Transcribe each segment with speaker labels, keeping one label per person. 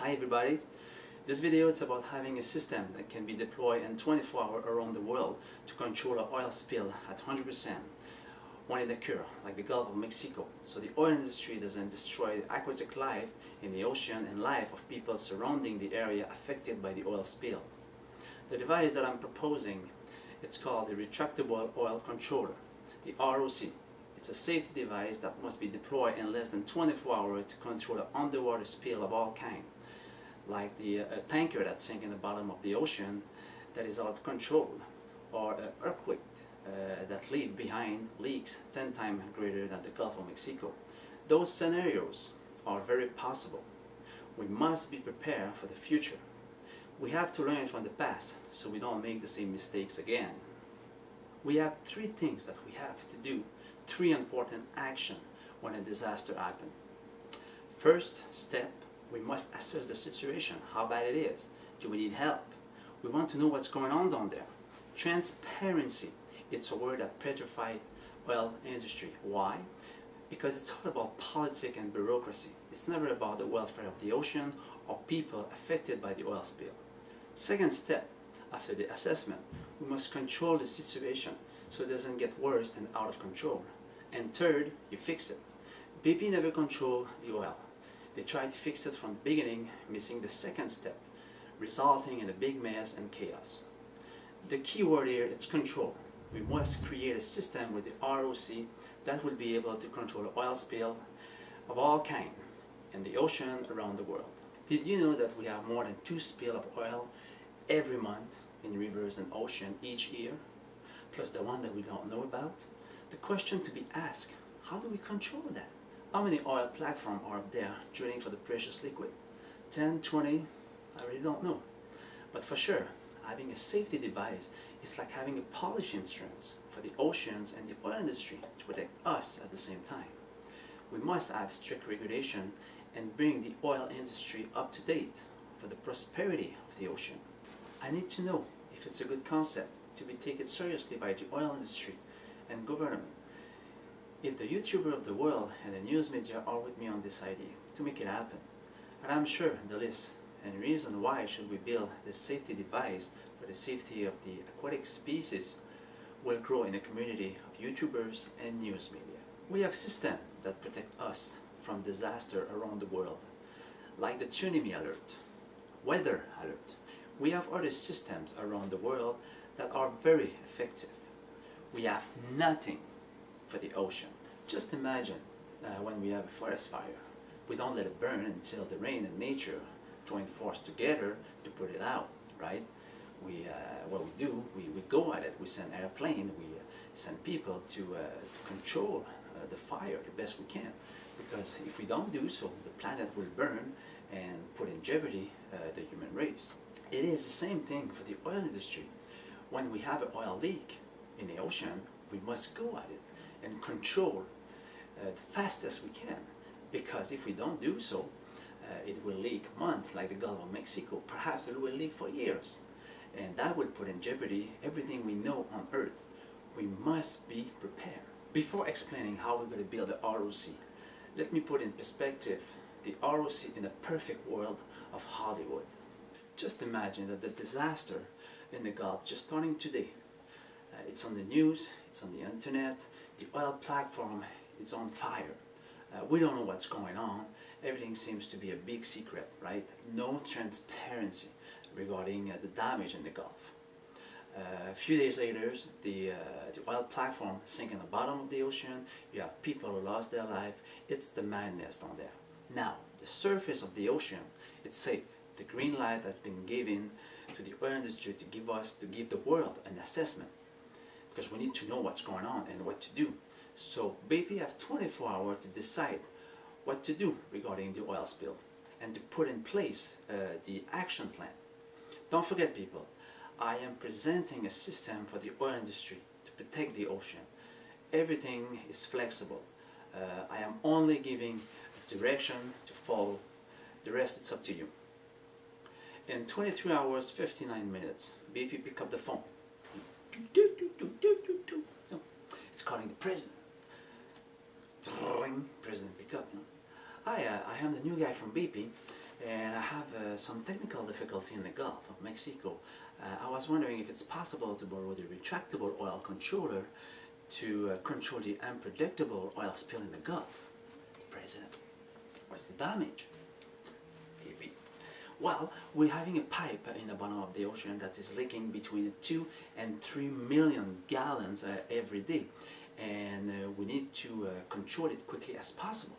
Speaker 1: Hi everybody. This video is about having a system that can be deployed in 24 hours around the world to control an oil spill at 100% when it occurs, like the Gulf of Mexico, so the oil industry doesn't destroy the aquatic life in the ocean and life of people surrounding the area affected by the oil spill. The device that I'm proposing, it's called the Retractable Oil Controller, the ROC. It's a safety device that must be deployed in less than 24 hours to control an underwater spill of all kinds, like the tanker that sinks in the bottom of the ocean that is out of control, or an earthquake that leaves behind leaks 10 times greater than the Gulf of Mexico. Those scenarios are very possible. We must be prepared for the future. We have to learn from the past so we don't make the same mistakes again. We have three things that we have to do, three important actions when a disaster happens. First step, we must assess the situation, how bad it is. Do we need help? We want to know what's going on down there. Transparency, it's a word that petrified oil industry. Why? Because it's all about politics and bureaucracy. It's never about the welfare of the ocean or people affected by the oil spill. Second step, after the assessment, we must control the situation so it doesn't get worse and out of control. And third, you fix it. BP never controlled the oil. They tried to fix it from the beginning, missing the second step, resulting in a big mess and chaos. The key word here is control. We must create a system with the ROC that will be able to control oil spill of all kinds in the ocean around the world. Did you know that we have more than 2 spills of oil every month in rivers and ocean each year, plus the one that we don't know about? The question to be asked, how do we control that? How many oil platforms are up there drilling for the precious liquid? 10, 20? I really don't know. But for sure, having a safety device is like having a policy insurance for the oceans and the oil industry to protect us at the same time. We must have strict regulation and bring the oil industry up to date for the prosperity of the ocean. I need to know if it's a good concept to be taken seriously by the oil industry and government. If the YouTuber of the world and the news media are with me on this idea to make it happen, and I'm sure the list and reason why should we build this safety device for the safety of the aquatic species will grow in a community of YouTubers and news media. We have systems that protect us from disaster around the world, like the tsunami alert, weather alert. We have other systems around the world that are very effective. We have nothing for the ocean. Just imagine when we have a forest fire. We don't let it burn until the rain and nature join force together to put it out, right? What we do, we go at it. We send airplane, we send people to control the fire the best we can. Because if we don't do so, the planet will burn and put in jeopardy the human race. It is the same thing for the oil industry. When we have an oil leak in the ocean, we must go at it and control the fastest we can, because if we don't do so, it will leak months like the Gulf of Mexico. Perhaps it will leak for years, and that will put in jeopardy everything we know on Earth. We must be prepared. Before explaining how we're going to build the ROC, let me put in perspective the ROC in a perfect world of Hollywood. Just imagine that the disaster in the Gulf just starting today. It's on the news, it's on the internet, the oil platform is on fire. We don't know what's going on. Everything seems to be a big secret, right? No transparency regarding the damage in the Gulf. A few days later, the oil platform sinks in the bottom of the ocean. You have people who lost their life. It's the madness down there. Now, the surface of the ocean, it's safe. The green light has been given to the oil industry to give the world an assessment, because we need to know what's going on and what to do. So BP have 24 hours to decide what to do regarding the oil spill and to put in place the action plan. Don't forget, people, I am presenting a system for the oil industry to protect the ocean. Everything is flexible. I am only giving a direction to follow. The rest, it's up to you. In 23 hours, 59 minutes, BP pick up the phone. It's calling the president. President pick up. Hi, I am the new guy from BP. and I have some technical difficulty in the Gulf of Mexico. I was wondering if it's possible to borrow the retractable oil controller to control the unpredictable oil spill in the Gulf. President, what's the damage? Maybe. Well, we're having a pipe in the bottom of the ocean that is leaking between 2 and 3 million gallons every day, and we need to control it quickly as possible.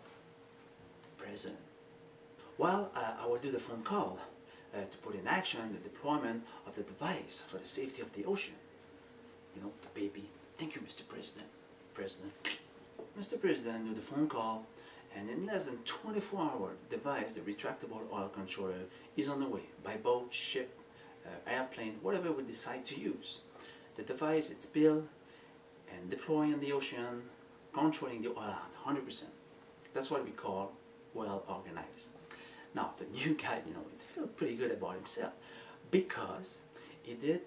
Speaker 1: President. Well, I will do the phone call to put in action the deployment of the device for the safety of the ocean. You know, the baby. Thank you, Mr. President. President. Mr. President, do the phone call, and in less than 24 hours, the device, the retractable oil controller, is on the way by boat, ship, airplane, whatever we decide to use. The device, it's built and deployed in the ocean, controlling the oil 100%. That's what we call well organized. Now, the new guy, you know, he felt pretty good about himself because he did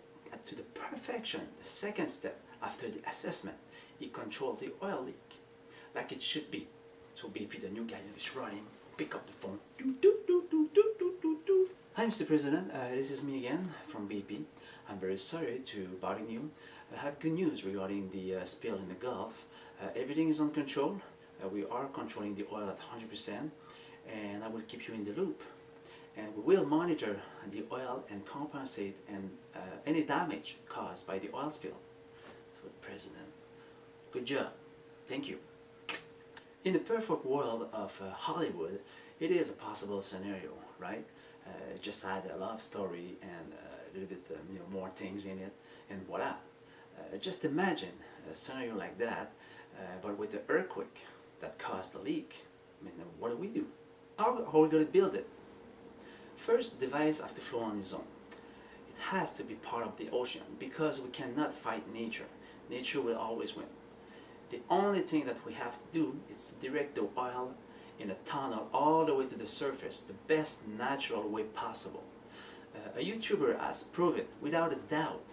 Speaker 1: to the perfection the second step after the assessment. He controlled the oil leak like it should be. So BP, the new guy, is running, pick up the phone. Hi, Mr. President. This is me again from BP. I'm very sorry to bother you. I have good news regarding the spill in the Gulf. Everything is under control. We are controlling the oil at 100%, and I will keep you in the loop. And we will monitor the oil and compensate and any damage caused by the oil spill. So, President, good job. Thank you. In the perfect world of Hollywood, it is a possible scenario, right? Just add a love story and a little bit more things in it, and voila. Just imagine a scenario like that, but with the earthquake that caused the leak. I mean, what do we do? How are we going to build it? First, the device has to flow on its own. It has to be part of the ocean because we cannot fight nature. Nature will always win. The only thing that we have to do is to direct the oil in a tunnel all the way to the surface, the best natural way possible. A YouTuber has proven without a doubt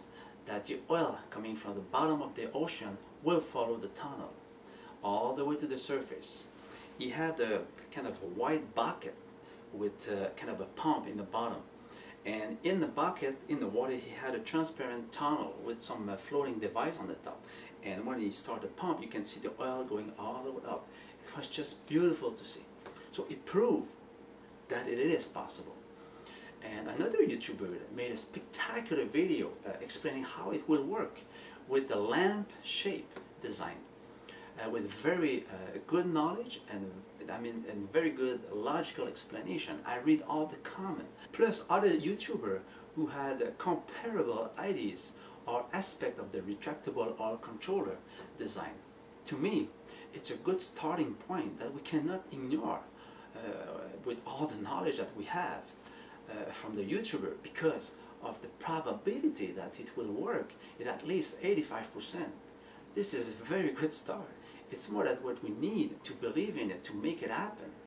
Speaker 1: that the oil coming from the bottom of the ocean will follow the tunnel all the way to the surface. He had a kind of a white bucket with kind of a pump in the bottom, and in the bucket, in the water, he had a transparent tunnel with some floating device on the top, and when he started the pump, you can see the oil going all the way up. It was just beautiful to see. So it proved that it is possible. And another YouTuber made a spectacular video explaining how it will work with the lamp shape design, with very good knowledge and very good logical explanation. I read all the comments. Plus other YouTubers who had comparable ideas or aspect of the retractable oil controller design. To me, it's a good starting point that we cannot ignore with all the knowledge that we have from the YouTuber, because of the probability that it will work is at least 85%. This is a very good start. It's more than what we need to believe in it to make it happen.